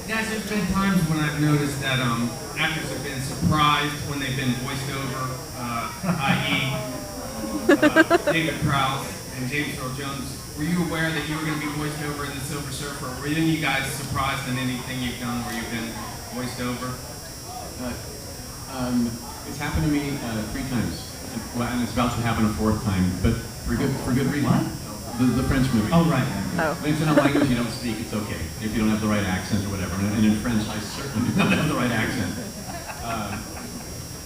Guys, there's been times when I've noticed that actors have been surprised when they've been voiced over, i.e. David Prowse and James Earl Jones. Were you aware that you were going to be voiced over in The Silver Surfer? Were any of you guys surprised in anything you've done where you've been voiced over? It's happened to me 3 times, and it's about to happen a 4th time, but for good reason. What? The French movie. Oh, right. Oh. If it's in a language you don't speak, it's okay. If you don't have the right accent or whatever. And in French, I certainly do not have the right accent.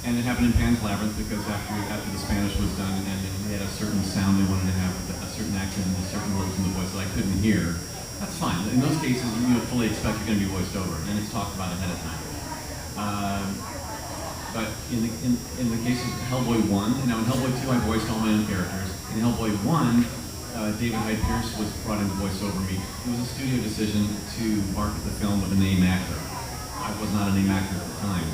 And it happened in Pan's Labyrinth because after the Spanish was done and they had a certain sound, they wanted to have a certain accent and certain words in the voice that I couldn't hear. That's fine. In those cases, you fully expect you're going to be voiced over, and it's talked about ahead of time. But in the case of Hellboy 1, now in Hellboy 2, I voiced all my own characters. In Hellboy 1, David Hyde Pierce was brought in to voice over me. It was a studio decision to market the film with a name actor. I was not a name actor at the time.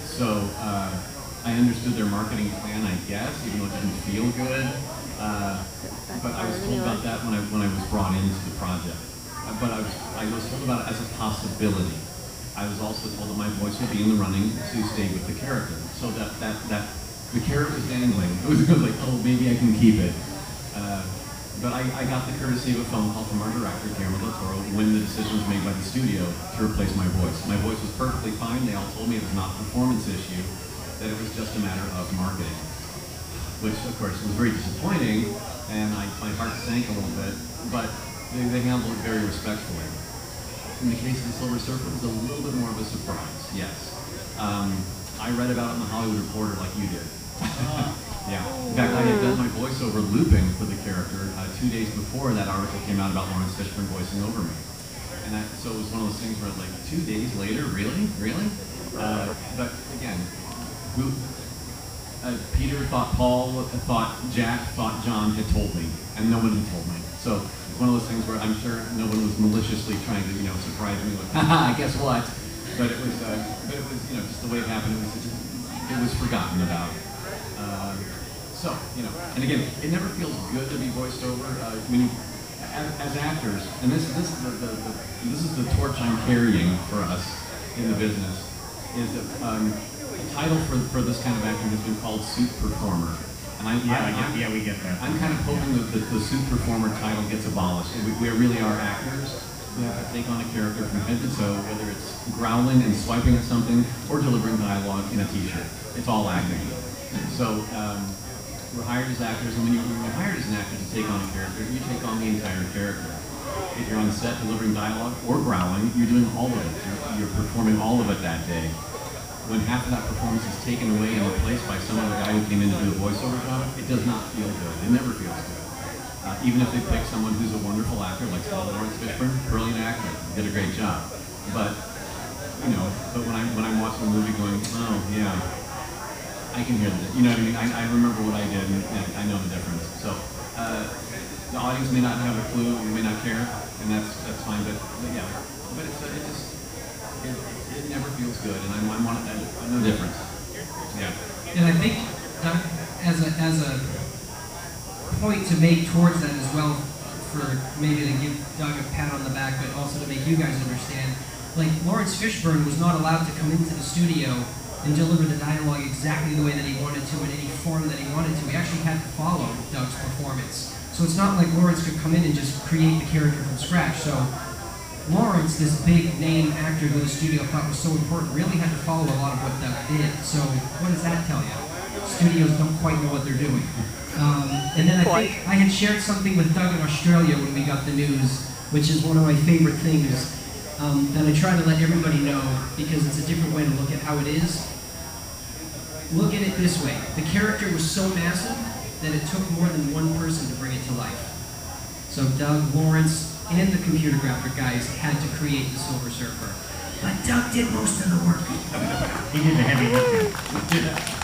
So I understood their marketing plan, I guess, even though it didn't feel good. But I was told about that when I was brought into the project. But I was told about it as a possibility. I was also told that my voice would be in the running to stay with the character. So that the carrot was dangling. It was like, oh, maybe I can keep it. But I got the courtesy of a phone call from our director, Guillermo del Toro, when the decision was made by the studio to replace my voice. My voice was perfectly fine. They all told me it was not a performance issue, that it was just a matter of marketing. Which, of course, was very disappointing, and my heart sank a little bit, but they handled it very respectfully. In the case of The Silver Surfer, it was a little bit more of a surprise, yes. I read about it in the Hollywood Reporter like you did. Yeah. In fact, I had done my voiceover looping for the character 2 days before that article came out about Lawrence Fishburne voicing over me. And so it was one of those things where like 2 days later, really? But again, Peter thought Paul, thought Jack, thought John had told me, and no one had told me. So it's one of those things where I'm sure no one was maliciously trying to, surprise me with, haha, guess what? But it was, just the way it happened. It was forgotten about. And again, it never feels good to be voiced over. As actors, and this is the torch I'm carrying for us in the business, is that the title for this kind of acting has been called suit performer. And we get that. I'm kind of hoping that the suit performer title gets abolished. We really are actors. We have to take on a character from head to toe, whether it's growling and swiping at something or delivering dialogue in a t-shirt. It's all acting. So we're hired as actors, and when you're hired as an actor to take on a character, you take on the entire character. If you're on set delivering dialogue or growling, you're doing all of it. You're performing all of it that day. When half of that performance is taken away and replaced by some other guy who came in to do a voiceover job, it does not feel good. It never feels good. Even if they pick someone who's a wonderful actor, like Lawrence Fishburne, brilliant actor, did a great job. But when I'm watching a movie going, oh yeah, I can hear that. You know what I mean? I remember what I did, and I know the difference. So the audience may not have a clue, may not care, and that's fine. But yeah, but it never feels good, and I want it. I know the difference. Yeah. And I think as a point to make towards that as well, for maybe to give Doug a pat on the back, but also to make you guys understand, like Lawrence Fishburne was not allowed to come into the studio and deliver the dialogue exactly the way that he wanted to in any form that he wanted to. He actually had to follow Doug's performance. So it's not like Lawrence could come in and just create the character from scratch. So Lawrence, this big name actor who the studio thought was so important, really had to follow a lot of what Doug did. So what does that tell you? Studios don't quite know what they're doing. And then I think I had shared something with Doug in Australia when we got the news, which is one of my favorite things that I try to let everybody know because it's a different way to look at how it is. Look at it this way. The character was so massive that it took more than one person to bring it to life. So Doug, Lawrence, and the computer graphic guys had to create the Silver Surfer. But Doug did most of the work. He did the heavy lifting.